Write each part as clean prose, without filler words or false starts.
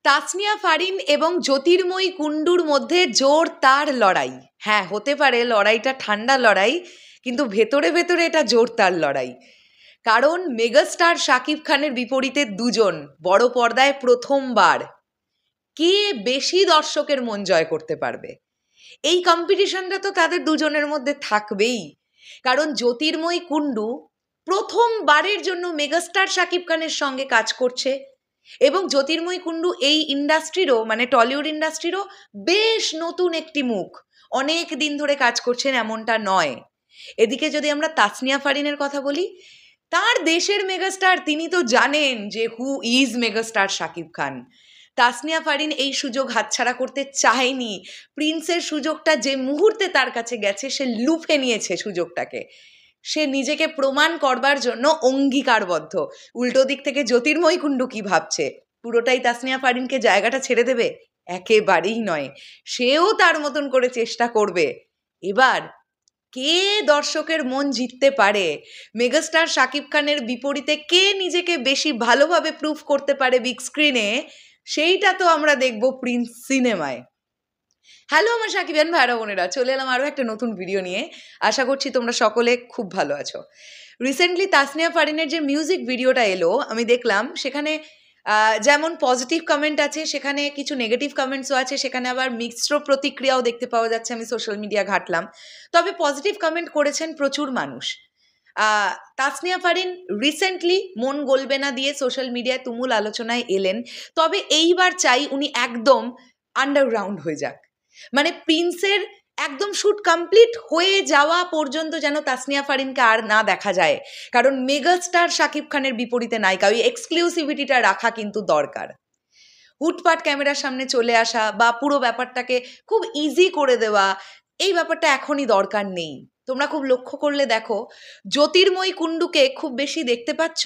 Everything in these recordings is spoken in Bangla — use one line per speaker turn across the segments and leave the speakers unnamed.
তাসনিয়া ফারিন এবং জ্যোতির্ময়ী কুণ্ডুর মধ্যে জোরদার লড়াই। হ্যাঁ, হতে পারে লড়াইটা ঠান্ডা লড়াই, কিন্তু ভেতরে ভেতরে এটা জোরদার লড়াই। কারণ মেগাস্টার শাকিব খানের বিপরীতে দুজন বড় পর্দায় প্রথমবার, কে বেশি দর্শকের মন জয় করতে পারবে, এই কম্পিটিশনটা তো তাদের দুজনের মধ্যে থাকবেই। কারণ জ্যোতির্ময়ী কুণ্ডু প্রথমবারের জন্য মেগাস্টার শাকিব খানের সঙ্গে কাজ করছে, এবং জ্যোতির্ময়ী কুণ্ডু এই ইন্ডাস্ট্রিরও, মানে টলিউড ইন্ডাস্ট্রিরও বেশ নতুন একটি মুখ, অনেক দিন ধরে কাজ করছেন এমনটা নয়। এদিকে যদি আমরা তাসনিয়া ফারিনের কথা বলি, তার দেশের মেগাস্টার, তিনি তো জানেন যে who is megastar Shakib Khan. Tasnia Farin এই সুযোগ হাতছাড়া করতে চায়নি। প্রিন্সের সুযোগটা যে মুহূর্তে তার কাছে গেছে, সে লুফে নিয়েছে সুযোগটাকে। সে নিজেকে প্রমাণ করবার জন্য অঙ্গীকারবদ্ধ। উল্টো দিক থেকে জ্যোতির্ময়ী কুণ্ডু কি ভাবছে, পুরোটাই তাসনিয়া ফারিনকে জায়গাটা ছেড়ে দেবে? একেবারেই নয়, সেও তার মতন করে চেষ্টা করবে। এবার কে দর্শকের মন জিততে পারে, মেগাস্টার শাকিব খানের বিপরীতে কে নিজেকে বেশি ভালোভাবে প্রুফ করতে পারে বিগ স্ক্রিনে, সেইটা তো আমরা দেখব প্রিন্স সিনেমায়। হ্যালো আমার সাকিবিয়ান ভাইরা বোনেরা, চলে এলাম আরও একটা নতুন ভিডিও নিয়ে। আশা করছি তোমরা সকলে খুব ভালো আছো। রিসেন্টলি তাসনিয়া ফারিনের যে মিউজিক ভিডিওটা এলো, আমি দেখলাম সেখানে যেমন পজিটিভ কমেন্ট আছে, সেখানে কিছু নেগেটিভ কমেন্টসও আছে, সেখানে আবার মিশ্র প্রতিক্রিয়াও দেখতে পাওয়া যাচ্ছে। আমি সোশ্যাল মিডিয়া ঘাঁটলাম, তবে পজিটিভ কমেন্ট করেছেন প্রচুর মানুষ। তাসনিয়া ফারিন রিসেন্টলি মন গলবে না দিয়ে সোশ্যাল মিডিয়ায় তুমুল আলোচনায় এলেন, তবে এইবার চাই উনি একদম আন্ডারগ্রাউন্ড হয়ে যাক। মানে প্রিন্সের একদম শ্যুট কমপ্লিট হয়ে যাওয়া পর্যন্ত যেন তাসনিয়া ফারিনকে আর না দেখা যায়। কারণ মেগাস্টার শাকিব খানের বিপরীতে নায়িকা, ওই এক্সক্লুসিভিটিটা রাখা কিন্তু দরকার। হুটপাট ক্যামেরার সামনে চলে আসা বা পুরো ব্যাপারটাকে খুব ইজি করে দেওয়া, এই ব্যাপারটা এখনই দরকার নেই। তোমরা খুব লক্ষ্য করলে দেখো, জ্যোতির্ময়ী কুণ্ডুকে খুব বেশি দেখতে পাচ্ছ।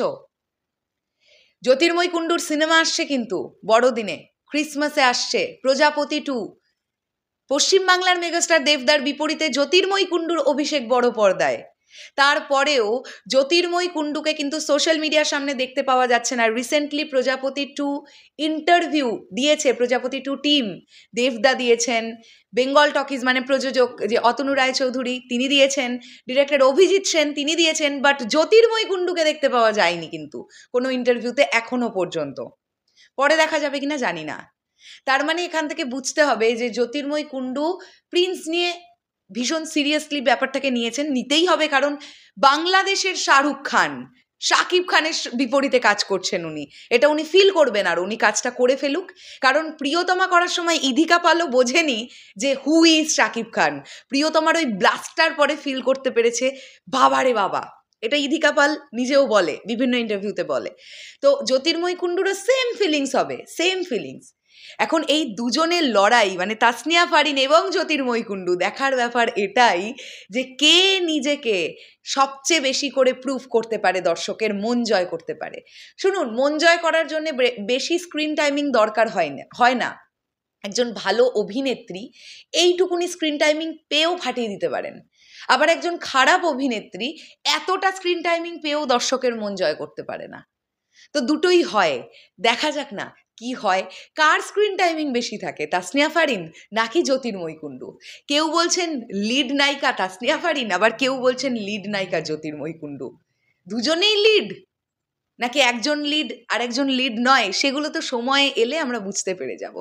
জ্যোতির্ময়ী কুণ্ডুর সিনেমা আসছে কিন্তু বড়দিনে, ক্রিসমাসে আসছে প্রজাপতি 2। পশ্চিমবাংলার মেগাস্টার দেবদার বিপরীতে জ্যোতির্ময়ী কুণ্ডুর অভিষেক বড় পর্দায়। তারপরেও জ্যোতির্ময়ী কুণ্ডুকে কিন্তু সোশ্যাল মিডিয়ার সামনে দেখতে পাওয়া যাচ্ছে না। রিসেন্টলি প্রজাপতি 2 ইন্টারভিউ দিয়েছে, প্রজাপতি 2 টিম, দেবদা দিয়েছেন, বেঙ্গল টকিজ মানে প্রযোজক যে অতনু রায়চৌধুরী তিনি দিয়েছেন, ডিরেক্টর অভিজিৎ সেন তিনি দিয়েছেন, বাট জ্যোতির্ময়ী কুণ্ডুকে দেখতে পাওয়া যায়নি কিন্তু কোনো ইন্টারভিউতে এখনো পর্যন্ত। পরে দেখা যাবে কিনা জানি না। তার মানে এখান থেকে বুঝতে হবে যে জ্যোতির্ময়ী কুণ্ডু প্রিন্স নিয়ে ভীষণ সিরিয়াসলি ব্যাপারটাকে নিয়েছেন, নিতেই হবে। কারণ বাংলাদেশের শাহরুখ খান শাকিব খানের বিপরীতে কাজ করছেন উনি, এটা উনি ফিল করবেন, আর উনি কাজটা করে ফেলুক। কারণ প্রিয়তমা করার সময় ইধিকা পালও বোঝেনি যে হু ইজ শাকিব খান। প্রিয়তমার ওই ব্লাস্টার পরে ফিল করতে পেরেছে, বাবারে বাবা। এটা ইধিকা পাল নিজেও বলে, বিভিন্ন ইন্টারভিউতে বলে। তো জ্যোতির্ময়ী কুণ্ডুরও সেম ফিলিংস হবে, সেম ফিলিংস। এখন এই দুজনের লড়াই, মানে তাসনিয়া ফারিন এবং জ্যোতির্ময়ী কুণ্ডু, দেখার ব্যাপার এটাই যে কে নিজেকে সবচেয়ে বেশি করে প্রুফ করতে পারে, দর্শকের মন জয় করতে পারে। শুনুন, মন জয় করার জন্য বেশি স্ক্রিন টাইমিং দরকার হয় না। একজন ভালো অভিনেত্রী এইটুকুনি স্ক্রিন টাইমিং পেয়েও ফাটিয়ে দিতে পারেন। আবার একজন খারাপ অভিনেত্রী এতটা স্ক্রিন টাইমিং পেয়েও দর্শকের মন জয় করতে পারে না। তো দুটোই হয়, দেখা যাক না কি হয়, কার স্ক্রিন টাইমিং বেশি থাকে, তাসনিয়া ফারিন নাকি জ্যোতির্ময়ী কুণ্ডু। কেউ বলছেন লিড নায়িকা তাসনিয়া ফারিন, আবার কেউ বলছেন লিড নায়িকা জ্যোতির্ময়ী কুণ্ডু। দুজনেই লিড নাকি একজন লিড আর একজন লিড নয়, সেগুলো তো সময় এলে আমরা বুঝতে পেরে যাব।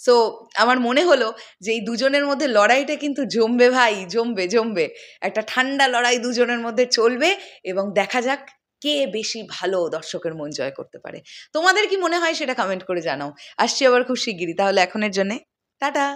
সো আমার মনে হলো যে এই দুজনের মধ্যে লড়াইটা কিন্তু জমবে ভাই, জমবে জমবে। একটা ঠান্ডা লড়াই দুজনের মধ্যে চলবে, এবং দেখা যাক কে বেশি ভালো দর্শকের মন জয় করতে পারে। তোমাদের কি মনে হয় সেটা কমেন্ট করে জানাও। আসছি আবার খুব শিগগিরই, তাহলে এখনের জন্যে টাটা।